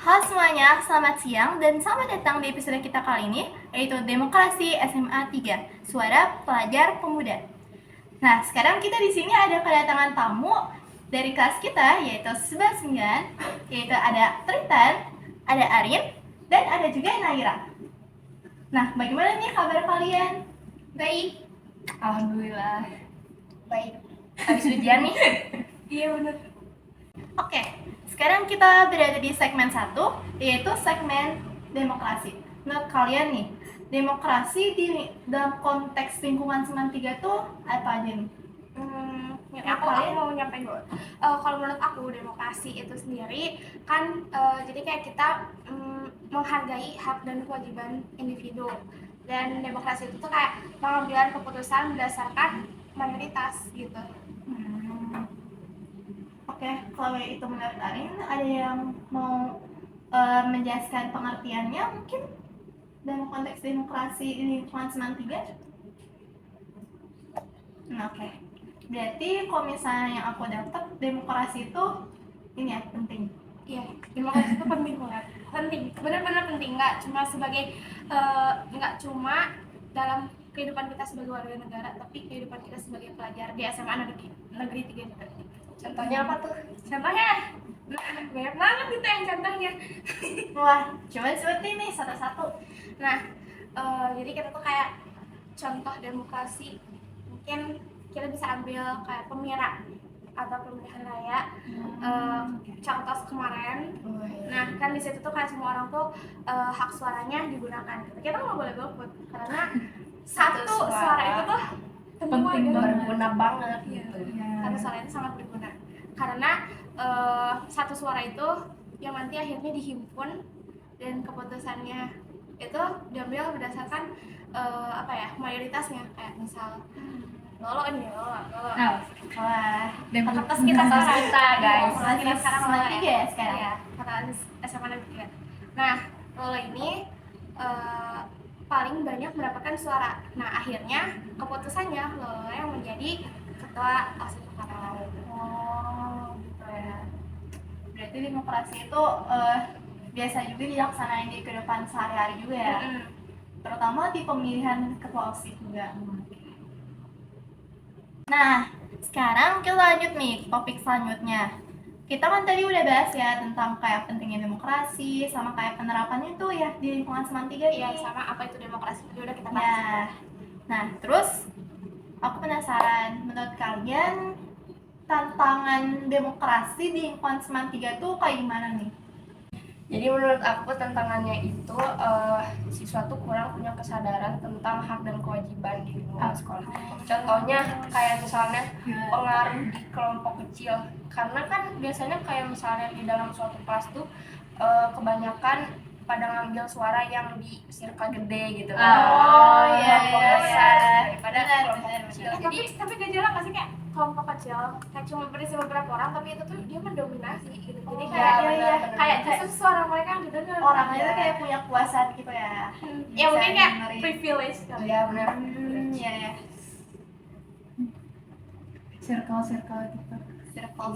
Halo semuanya, selamat siang dan selamat datang di episode kita kali ini, yaitu Demokrasi SMA 3, Suara Pelajar Pemuda. Nah, sekarang kita di sini ada kedatangan tamu dari kelas kita, yaitu 99, yaitu ada Tritan, ada Arin, dan ada juga Naira. Nah, bagaimana nih kabar kalian? Baik. Alhamdulillah. Baik. Habis ujian nih? Iya benar. Oke, sekarang kita berada di segmen 1, yaitu segmen demokrasi. Menurut kalian nih, demokrasi dalam konteks lingkungan SMA 3 tuh apa aja nih? Aku mau nyampein dulu. Kalau menurut aku demokrasi itu sendiri kan jadi kayak kita menghargai hak dan kewajiban individu, dan demokrasi itu tuh kayak pengambilan keputusan berdasarkan mayoritas gitu. Oke, kalau itu menurut Arin, ada yang mau menjelaskan pengertiannya mungkin dalam konteks demokrasi di lingkungan SMA 3? Oke. Berarti kalau misalnya yang aku dapat, demokrasi itu ini ya, penting. Iya, demokrasi itu penting banget. Penting, benar-benar penting. Nggak cuma dalam kehidupan kita sebagai warga negara, tapi kehidupan kita sebagai pelajar di SMA negeri 3 juga. Contohnya apa tuh? Contohnya, banyak banget gitu yang contohnya. Wah, coba sebutin nih satu-satu. Nah, jadi kita tuh kayak contoh demokrasi, mungkin kita bisa ambil kayak pemira atau pemilihan raya. Contoh kemarin, nah kan di situ tuh kayak semua orang tuh hak suaranya digunakan. Kita nggak boleh golput karena satu suara itu tuh penting, berguna banget gitu. Satu suara itu sangat berguna karena satu suara itu yang nanti akhirnya dihimpun dan keputusannya itu diambil berdasarkan mayoritasnya, kayak misal lolo. Wah, kertas kita guys. Kita sekarang lolo ya sekarang. Ya, kata SMA negeri 3. Nah, lolo ini paling banyak mendapatkan suara. Nah, akhirnya keputusannya lolo yang menjadi ketua OSIS sekarang. Oh, gitu ya. Berarti demokrasi itu biasa juga dilaksanain di kehidupan sehari-hari juga ya. Terutama di pemilihan ketua OSIS juga. Nah, sekarang kita lanjut nih topik selanjutnya. Kita kan tadi udah bahas ya tentang kayak pentingnya demokrasi sama kayak penerapannya tuh ya di lingkungan SMA 3 ya, sama apa itu demokrasi itu udah kita bahas. Ya. Nah, terus aku penasaran, menurut kalian tantangan demokrasi di lingkungan SMA 3 tuh kayak gimana nih? Jadi menurut aku tantangannya itu siswa tuh kurang punya kesadaran tentang hak dan kewajiban di lingkungan sekolah. Contohnya kayak misalnya pengaruh di kelompok kecil, karena kan biasanya kayak misalnya di dalam suatu kelas tuh kebanyakan pada ngambil suara yang di circle gede gitu. Iya. Daripada kelompok kecil. Jadi tapi gak jalan nggak sih kayak kelompok kecil kayak cuma berisi beberapa orang, tapi itu tuh dia mendominasi gitu. Jadi kayak justru suara mereka yang didengar. Orangnya itu kayak punya kuasa gitu ya. Ya mungkin kayak privilege kali. Ya benar. Iya ya. Circle gitu. Circle.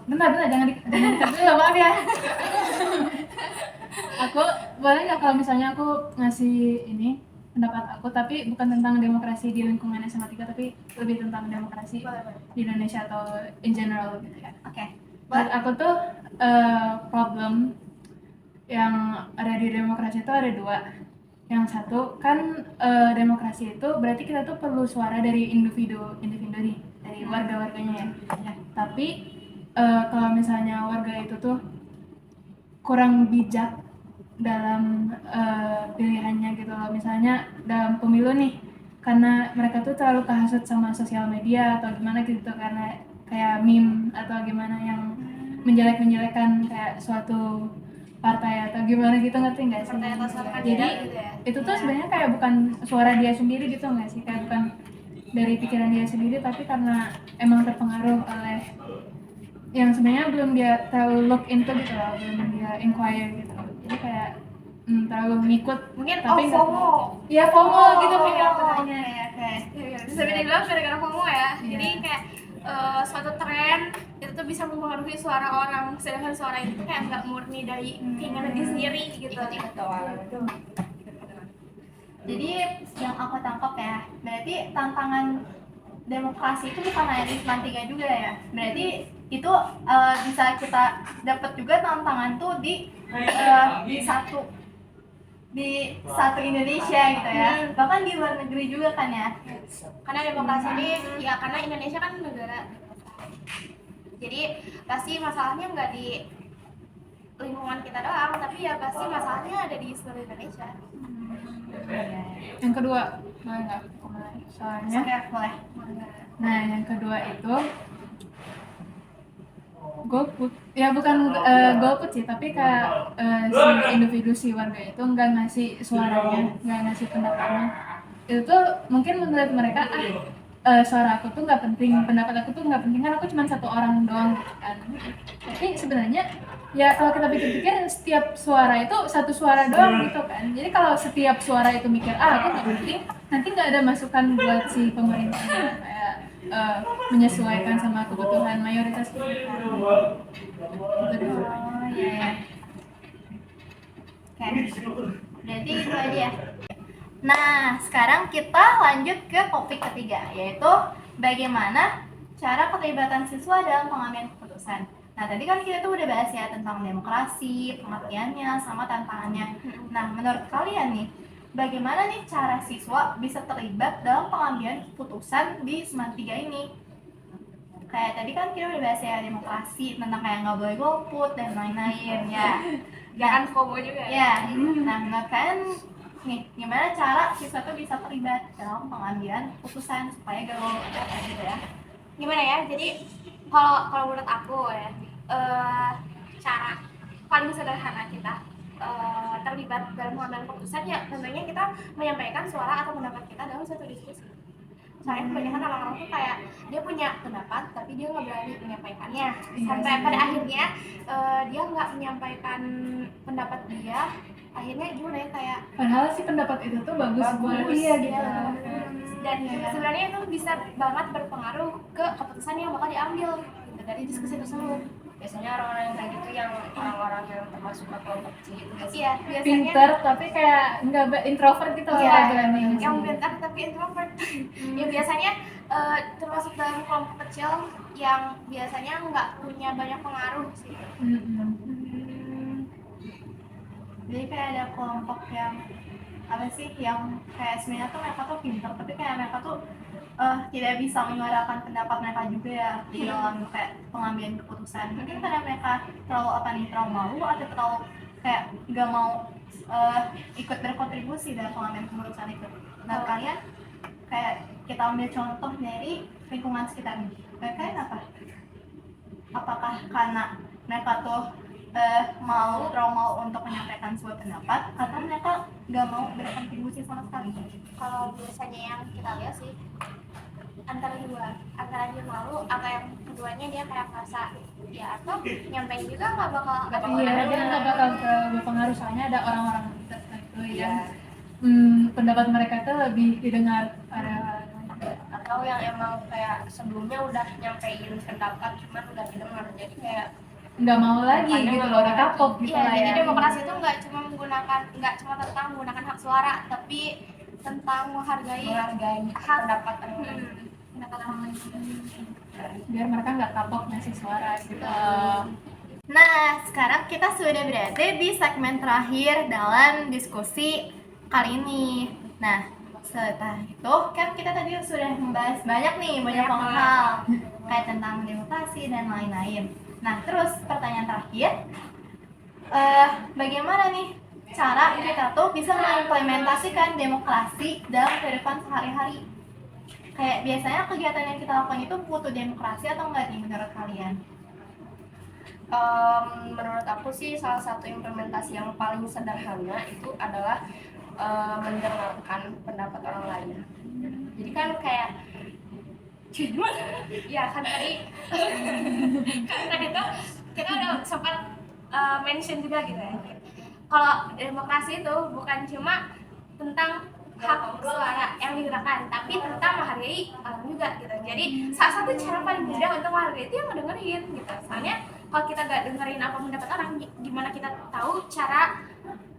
Bentar jangan dikat dulu, maaf ya. Aku boleh nggak kalau misalnya aku ngasih ini pendapat aku, tapi bukan tentang demokrasi di lingkungan SMA 3, tapi lebih tentang demokrasi di Indonesia atau in general gitu ya. Oke. Menurut aku tuh problem yang ada di demokrasi itu ada dua. Yang satu kan demokrasi itu berarti kita tuh perlu suara dari individu nih, dari warga-warganya ya. Tapi kalau misalnya warga itu tuh kurang bijak dalam pilihannya gitu loh, misalnya dalam pemilu nih, karena mereka tuh terlalu kehasut sama sosial media atau gimana gitu, karena kayak meme atau gimana yang menjelek-menjelekan kayak suatu partai atau gimana gitu, ngerti nggak sih? Jadi itu tuh sebenarnya kayak bukan suara dia sendiri gitu nggak sih, kayak bukan dari pikiran dia sendiri, tapi karena emang terpengaruh oleh yang sebenarnya belum dia terlalu look into gitu loh, belum dia inquire gitu. Jadi kayak terlalu ngikut, Mungkin tapi FOMO. Iya, FOMO gitu kayak katanya. Bisa dibilang gara-gara FOMO ya. Jadi kayak suatu tren itu tuh bisa mempengaruhi suara orang, sedangkan suara itu kayak nggak murni dari keinginan dia sendiri gitu. Ikut-ikut doang. Jadi yang aku tangkap ya, berarti tantangan demokrasi itu bukan hanya di Seman 3 juga ya. Berarti itu bisa kita dapat juga tantangan tuh di satu Indonesia gitu ya. Bahkan di luar negeri juga kan ya. Karena demokrasi ini ya karena Indonesia kan negara, jadi pasti masalahnya nggak di lingkungan kita doang, tapi ya pasti masalahnya ada di seluruh Indonesia. Yang kedua, boleh nggak? Soalnya, Oke, boleh. nah yang kedua itu golput, ya bukan golput sih, tapi kayak si individu si warga itu nggak ngasih suaranya, nggak ngasih pendapatnya. Itu tuh mungkin menurut mereka suara aku tuh nggak penting, pendapat aku tuh nggak penting kan aku cuma satu orang doang gitu kan. Tapi sebenarnya ya kalau kita pikir-pikir setiap suara itu satu suara doang gitu kan. Jadi kalau setiap suara itu mikir aku nggak penting, nanti nggak ada masukan buat si pemerintah kayak menyesuaikan sama kebutuhan mayoritas gitu. Oh iya. Oke. Berarti itu aja ya. Nah, sekarang kita lanjut ke topik ketiga, yaitu bagaimana cara keterlibatan siswa dalam pengambilan keputusan. Nah, tadi kan kita tuh udah bahas ya tentang demokrasi, pengertiannya, sama tantangannya. Nah, menurut kalian nih, bagaimana nih cara siswa bisa terlibat dalam pengambilan keputusan di Seman 3 ini? Kayak tadi kan kita udah bahas ya demokrasi, tentang kayak nggak boleh golput dan lain-lain ya. Jangan FOMO juga Ya, nah menurut kalian nih, gimana cara siswa tuh bisa terlibat dalam pengambilan keputusan supaya gak golput gitu ya? Gimana ya, jadi kalau menurut aku ya, cara paling sederhana kita terlibat dalam pengambilan keputusan ya tentunya kita menyampaikan suara atau pendapat kita dalam suatu diskusi. Soalnya kebanyakan orang-orang tuh kayak dia punya pendapat tapi dia nggak berani menyampaikannya, sampai pada akhirnya dia nggak menyampaikan pendapat dia, akhirnya gimana ya, kayak Padahal sih pendapat itu tuh bagus buat dia gitu. dan sebenarnya itu bisa banget berpengaruh ke keputusan yang bakal diambil gitu, dari diskusi tersebut. Biasanya orang-orang yang kayak gitu yang orang-orang yang termasuk ke kelompok kecil gitu. Iya, biasanya Pinter tapi kayak nggak introvert gitu loh, Iya, nggak berani. yang pintar tapi introvert. Ya biasanya termasuk dalam kelompok kecil yang biasanya nggak punya banyak pengaruh sih. Jadi kayak ada kelompok yang apa sih, yang kayak sebenarnya tuh mereka tuh pintar tapi kayak mereka tuh tidak bisa menyuarakan pendapat mereka juga ya di dalam kayak pengambilan keputusan. Mungkin karena mereka terlalu malu atau terlalu kayak nggak mau ikut berkontribusi dalam pengambilan keputusan itu. Nah kalian kayak kita ambil contoh dari lingkungan sekitar nih. Kalian apa? Apakah karena mereka tuh terlalu mau untuk menyampaikan sebuah pendapat atau mereka nggak mau berkontribusi sama sekali? Kalau biasanya yang kita lihat sih antara dia malu atau yang keduanya dia kayak merasa ya atau nyampein juga nggak bakal Iya, dia nggak bakal berpengaruh soalnya ada orang-orang tertentu yang pendapat mereka tuh lebih didengar Atau yang emang kayak sebelumnya udah nyampein pendapat cuman udah didengar, jadi kayak nggak mau lagi gitu loh, udah kapok gitu Iya, lah jadi ya. demokrasi itu nggak cuma tentang menggunakan hak suara, tapi tentang menghargai hak pendapat pendapat orang lain. Biar mereka nggak kapok ngasih suara gitu. Nah, sekarang kita sudah berada di segmen terakhir dalam diskusi kali ini. Nah, setelah itu kan kita tadi sudah membahas banyak banget hal kayak tentang demokrasi dan lain-lain. Nah, terus pertanyaan terakhir, bagaimana nih cara kita tuh bisa mengimplementasikan demokrasi dalam kehidupan sehari-hari? Kayak biasanya kegiatan yang kita lakukan itu butuh demokrasi atau enggak nih menurut kalian? Menurut aku sih salah satu implementasi yang paling sederhana itu adalah mendengarkan pendapat orang lain. Jadi kan kayak ya kan tadi tuh kita udah sempat mention juga gitu ya. Kalau demokrasi itu bukan cuma tentang hak suara yang digunakan, tapi tetap menghargai orang juga gitu. Jadi salah satu cara paling mudah untuk menghargai itu yang ngedengerin gitu. Soalnya kalau kita gak dengerin apa pendapat orang, gimana kita tahu cara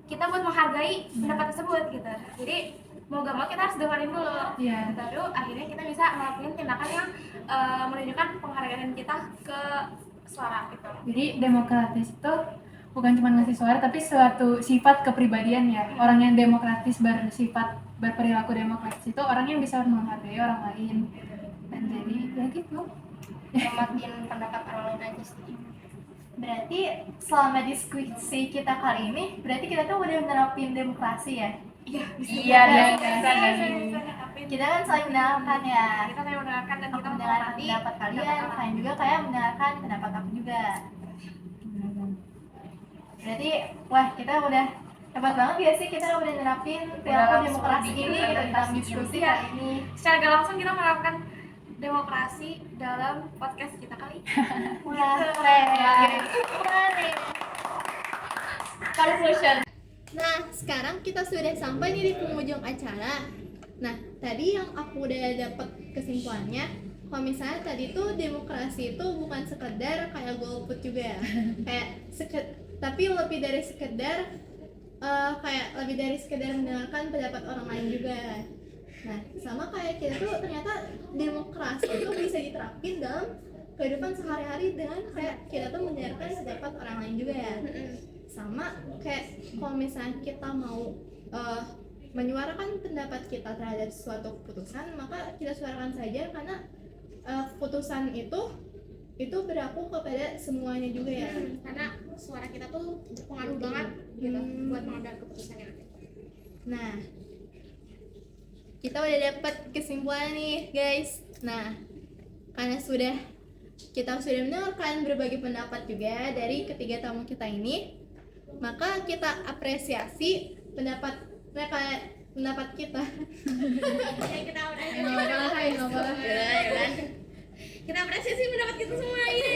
kita buat menghargai pendapat tersebut gitu. Jadi mau gak mau kita harus dengerin dulu, Iya. baru akhirnya kita bisa ngelakuin tindakan yang menunjukkan penghargaan kita ke suara gitu. Jadi demokratis itu bukan cuma ngasih suara, tapi suatu sifat kepribadian ya. Orang yang demokratis bersifat berperilaku demokratis itu orang yang bisa menghargai orang lain. Dan jadi ya gitu. Hormatin pendapat orang lain aja sih. Berarti selama diskusi kita kali ini, berarti kita tuh udah menerapin demokrasi ya? Iya, Iya, bisa dan Kita kan saling mendengarkan ya. kita kayak mendengarkan dan Aku kita mendengarkan menghormati pendapat kalian, kalian juga kayak mendengarkan pendapat aku juga. Berarti, wah kita udah hebat banget ya sih, kita udah nerapin perilaku langsung demokrasi bikin ini dalam presentasi diskusi ini. kali ini. secara gak langsung kita menerapkan demokrasi dalam podcast kita kali ini. Wah, keren. Keren. Conclusion. Nah, sekarang kita sudah sampai nih di penghujung acara. Nah, tadi yang aku udah dapat kesimpulannya, kalau misalnya tadi tuh demokrasi itu bukan sekedar kayak golput juga ya. Tapi lebih dari sekedar lebih dari sekedar mendengarkan pendapat orang lain juga. Nah, sama kayak kita tuh ternyata demokrasi itu bisa diterapin dalam kehidupan sehari-hari dengan kayak kita tuh mendengarkan pendapat orang lain juga ya. Sama kayak kalau misalnya kita mau menyuarakan pendapat kita terhadap suatu keputusan, maka kita suarakan saja karena keputusan itu berlaku kepada semuanya juga ya. Karena suara kita tuh berpengaruh banget gitu buat mengambil keputusan yang ada. Nah, kita udah dapat kesimpulan nih guys. Nah, karena kita sudah mendengarkan berbagai pendapat juga dari ketiga tamu kita ini, maka kita apresiasi pendapat kita. Kita apresiasi pendapat kita semua ini.